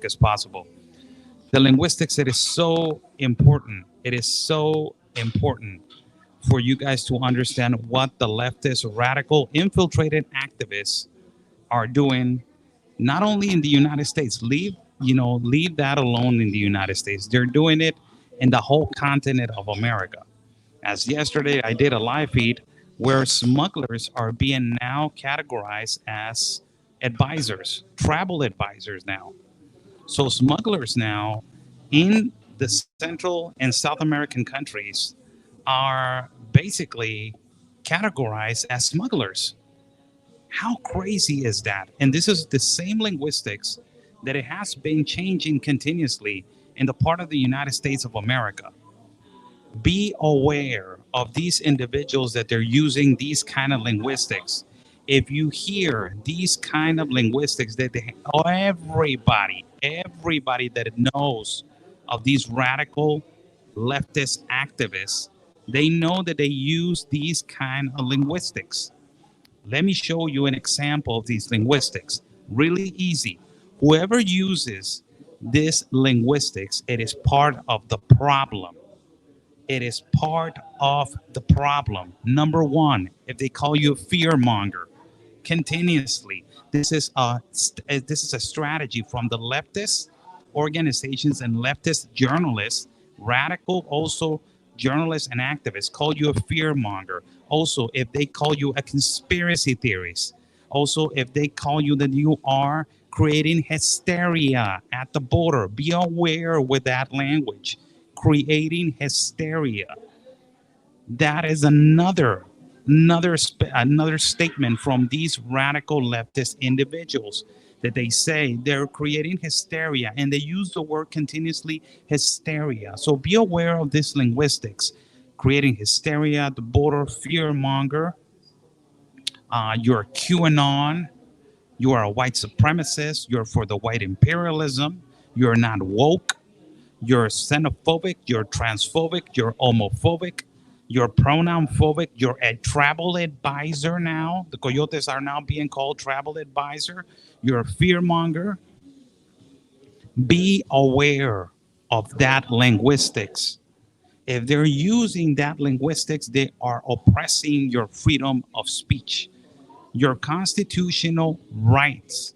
as possible. The linguistics, it is so important. It is so important for you guys to understand what the leftist, radical, infiltrated activists are doing, not only in the United States. Leave that alone in the United States. They're doing it in the whole continent of America. As yesterday, I did a live feed where smugglers are being now categorized as advisors, travel advisors now. So smugglers now in the Central and South American countries are basically categorized as smugglers. How crazy is that? And this is the same linguistics that it has been changing continuously in the part of the United States of America. Be aware of these individuals that they're using these kind of linguistics. If you hear these kind of linguistics that everybody that knows of these radical leftist activists, they know that they use these kind of linguistics. Let me show you an example of these linguistics. Really easy. Whoever uses this linguistics, it is part of the problem. It is part of the problem. Number one, if they call you a fear monger continuously, this is a strategy from the leftist organizations and leftist journalists, radical also journalists and activists call you a fear monger. Also, if they call you a conspiracy theorist, also if they call you that you are creating hysteria at the border, be aware with that language. Creating hysteria. That is another statement from these radical leftist individuals that they say they're creating hysteria, and they use the word continuously, hysteria. So be aware of this linguistics. Creating hysteria at the border, fear monger. You're QAnon. You are a white supremacist. You're for the white imperialism. You're not woke. You're xenophobic, you're transphobic, you're homophobic, you're pronoun phobic, you're a travel advisor now. The coyotes are now being called travel advisor. You're a fearmonger. Be aware of that linguistics. If they're using that linguistics, they are oppressing your freedom of speech. Your constitutional rights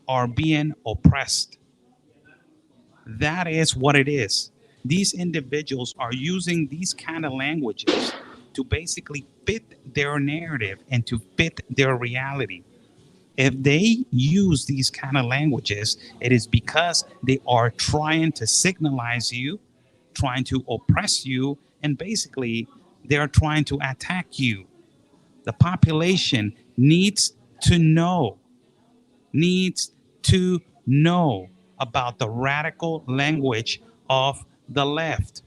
are being oppressed. That is what it is. These individuals are using these kind of languages to basically fit their narrative and to fit their reality. If they use these kind of languages, it is because they are trying to signalize you, trying to oppress you, and basically they're trying to attack you. The population needs to know about the radical language of the left.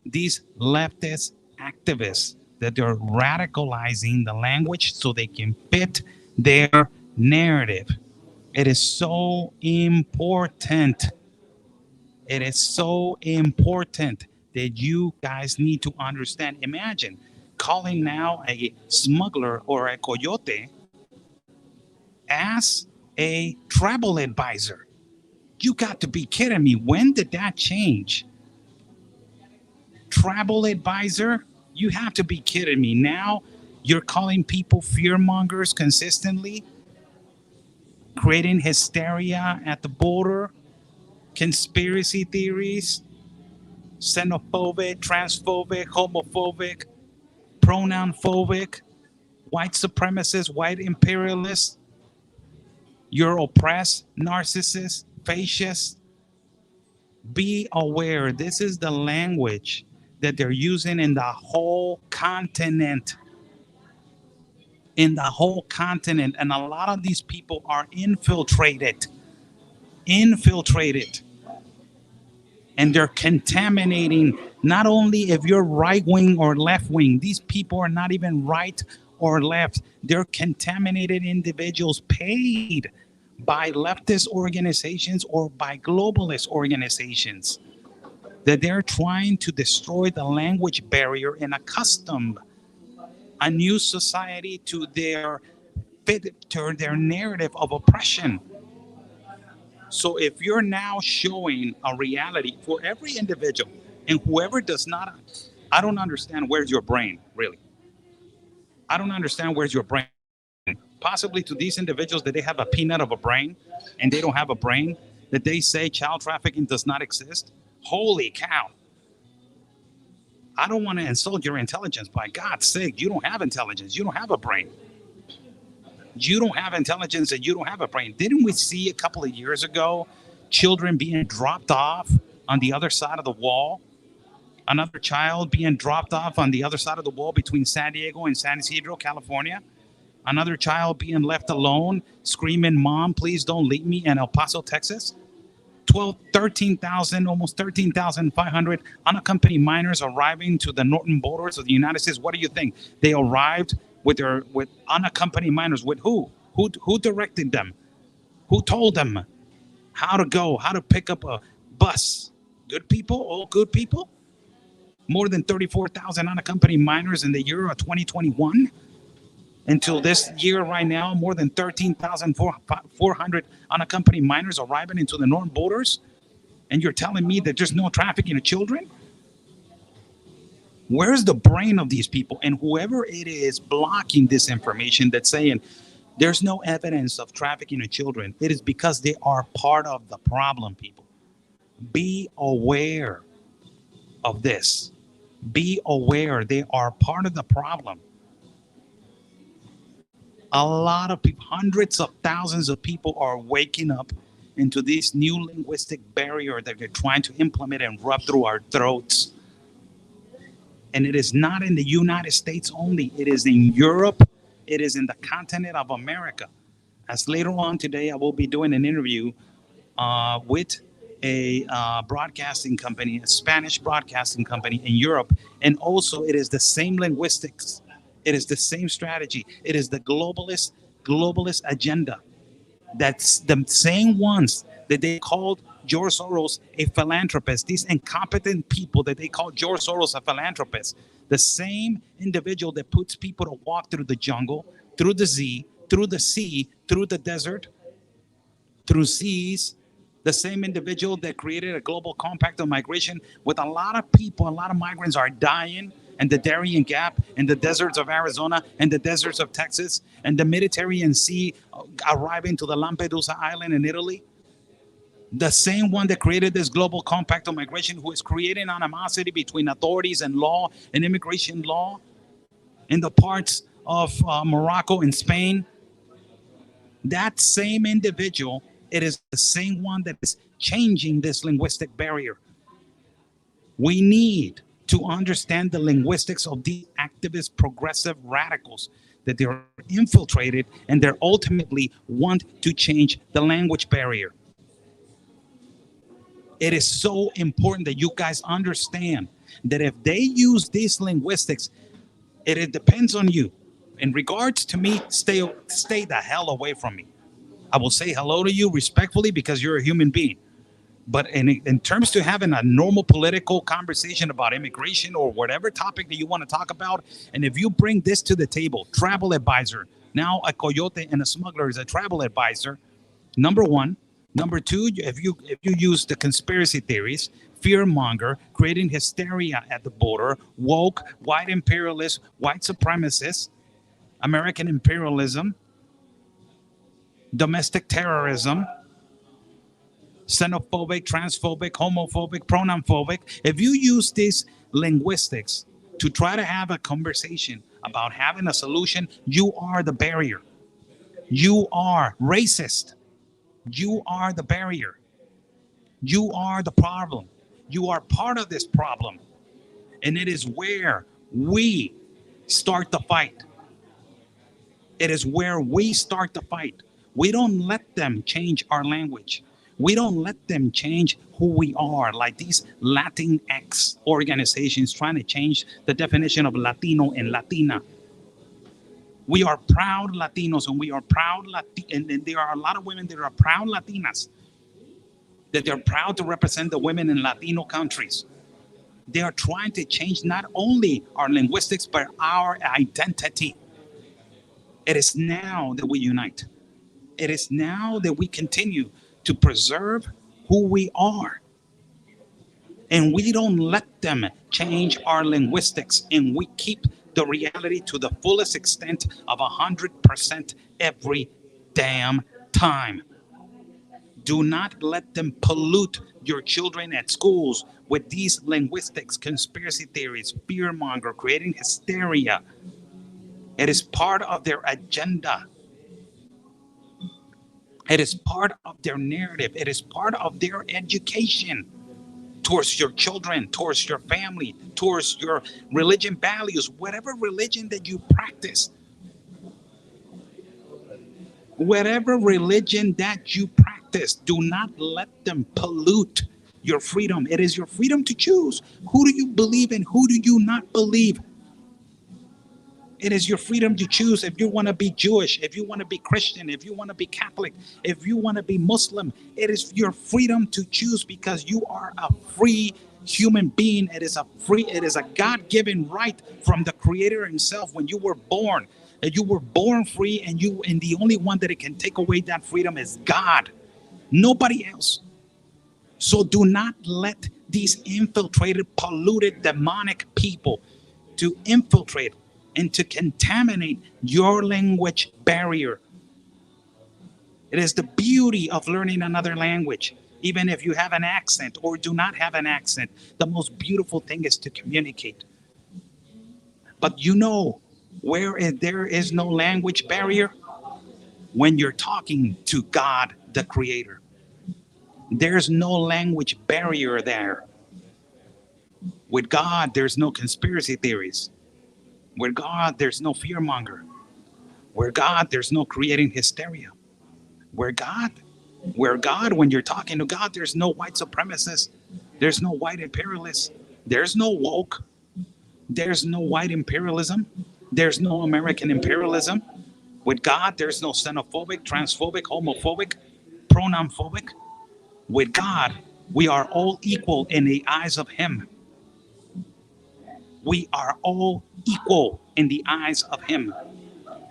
These leftist activists that they're radicalizing the language so they can fit their narrative. It is so important. It is so important that you guys need to understand. Imagine calling now a smuggler or a coyote as a travel advisor. You got to be kidding me. When did that change? Travel advisor? You have to be kidding me. Now you're calling people fear mongers consistently, creating hysteria at the border, conspiracy theories, xenophobic, transphobic, homophobic, pronoun phobic, white supremacist, white imperialist. You're oppressed, narcissist, fascist. Be aware. This is the language that they're using in the whole continent. In the whole continent. And a lot of these people are infiltrated. And they're contaminating not only if you're right wing or left wing. These people are not even right or left. They're contaminated individuals paid by leftist organizations or by globalist organizations, that they're trying to destroy the language barrier and accustom a new society to their narrative of oppression. So if you're now showing a reality for every individual and whoever does not, I don't understand where's your brain, really. I don't understand where's your brain. Possibly to these individuals that they have a peanut of a brain and they don't have a brain, that they say child trafficking does not exist. Holy cow. I don't want to insult your intelligence. By God's sake, you don't have intelligence. You don't have a brain. You don't have intelligence and you don't have a brain. Didn't we see a couple of years ago children being dropped off on the other side of the wall? Another child being dropped off on the other side of the wall between San Diego and San Isidro, California. Another child being left alone, screaming, "Mom, please don't leave me," in El Paso, Texas. 13,000, almost 13,500 unaccompanied minors arriving to the northern borders of the United States. What do you think? They arrived with unaccompanied minors. With who? Who directed them? Who told them how to go, how to pick up a bus? Good people, all good people. More than 34,000 unaccompanied minors in the year of 2021. Until this year right now, more than 13,400 unaccompanied minors arriving into the northern borders. And you're telling me that there's no trafficking of children? Where's the brain of these people? And whoever it is blocking this information that's saying there's no evidence of trafficking of children, it is because they are part of the problem, people. Be aware of this. Be aware they are part of the problem. A lot of people, hundreds of thousands of people are waking up into this new linguistic barrier that they're trying to implement and rub through our throats. And it is not in the United States only. It is in Europe. It is in the continent of America. As later on today, I will be doing an interview with a broadcasting company, a Spanish broadcasting company in Europe. And also it is the same linguistics. It is the same strategy. It is the globalist agenda. That's the same ones that they called George Soros a philanthropist. These incompetent people that they call George Soros a philanthropist. The same individual that puts people to walk through the jungle, through the sea, through the desert, through seas. The same individual that created a global compact on migration with a lot of people, a lot of migrants are dying. And the Darien Gap, and the deserts of Arizona, and the deserts of Texas, and the Mediterranean Sea arriving to the Lampedusa Island in Italy. The same one that created this global compact on migration, who is creating animosity between authorities and law and immigration law in the parts of Morocco and Spain. That same individual, it is the same one that is changing this linguistic barrier. We need to understand the linguistics of these activist progressive radicals, that they're infiltrated and they ultimately want to change the language barrier. It is so important that you guys understand that if they use these linguistics, it depends on you. In regards to me, stay the hell away from me. I will say hello to you respectfully because you're a human being. But in terms to having a normal political conversation about immigration or whatever topic that you want to talk about, and if you bring this to the table, travel advisor, now a coyote and a smuggler is a travel advisor, number one. Number two, if you use the conspiracy theories, fear monger, creating hysteria at the border, woke, white imperialists, white supremacists, American imperialism, domestic terrorism, xenophobic, transphobic, homophobic, pronoun-phobic. If you use these linguistics to try to have a conversation about having a solution, you are the barrier. You are racist. You are the barrier. You are the problem. You are part of this problem. And it is where we start the fight. It is where we start the fight. We don't let them change our language. We don't let them change who we are, like these Latinx organizations trying to change the definition of Latino and Latina. We are proud Latinos, and we are proud and there are a lot of women that are proud Latinas, that they're proud to represent the women in Latino countries. They are trying to change not only our linguistics, but our identity. It is now that we unite. It is now that we continue to preserve who we are. And we don't let them change our linguistics, and we keep the reality to the fullest extent of 100% every damn time. Do not let them pollute your children at schools with these linguistics, conspiracy theories, fear monger, creating hysteria. It is part of their agenda. It is part of their narrative. It is part of their education towards your children, towards your family, towards your religion values, whatever religion that you practice. Whatever religion that you practice, do not let them pollute your freedom. It is your freedom to choose. Who do you believe in? Who do you not believe? It is your freedom to choose if you want to be Jewish, if you want to be Christian, if you want to be Catholic, if you want to be Muslim. It is your freedom to choose because you are a free human being. It is a God-given right from the Creator himself when you were born. That you were born free, and the only one that it can take away that freedom is God. Nobody else. So do not let these infiltrated, polluted, demonic people to infiltrate and to contaminate your language barrier. It is the beauty of learning another language. Even if you have an accent or do not have an accent, the most beautiful thing is to communicate. But you know where there is no language barrier? When you're talking to God, the Creator. There's no language barrier there. With God, there's no conspiracy theories. With God, there's no fearmonger. With God, there's no creating hysteria. With God, when you're talking to God, there's no white supremacists. There's no white imperialists. There's no woke. There's no white imperialism. There's no American imperialism. With God, there's no xenophobic, transphobic, homophobic, pronoun-phobic. With God, we are all equal in the eyes of Him. We are all equal in the eyes of Him.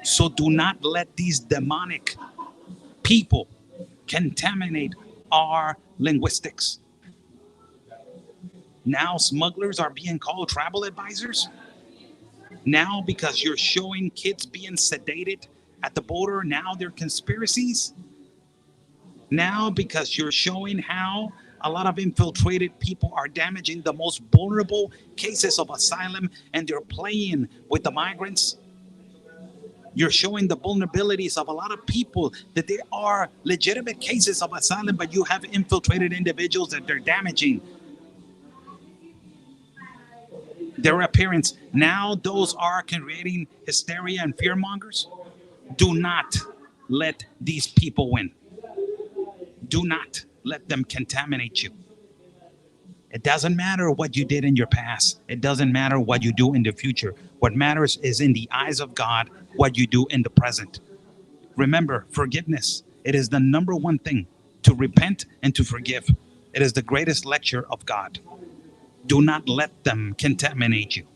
So do not let these demonic people contaminate our linguistics. Now smugglers are being called travel advisors. Now because you're showing kids being sedated at the border, now they're conspiracies. Now because you're showing how a lot of infiltrated people are damaging the most vulnerable cases of asylum, and they're playing with the migrants. You're showing the vulnerabilities of a lot of people, that they are legitimate cases of asylum, but you have infiltrated individuals that they're damaging their appearance. Now those are creating hysteria and fear mongers. Do not let these people win. Do not let them contaminate you. It doesn't matter what you did in your past. It doesn't matter what you do in the future. What matters is in the eyes of God, what you do in the present. Remember, forgiveness. It is the number one thing, to repent and to forgive. It is the greatest lecture of God. Do not let them contaminate you.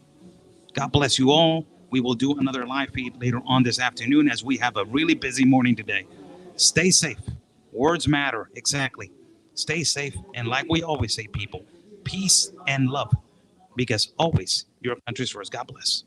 God bless you all. We will do another live feed later on this afternoon as we have a really busy morning today. Stay safe. Words matter. Exactly. Stay safe. And like we always say, people, peace and love. Because always your country's first. God bless.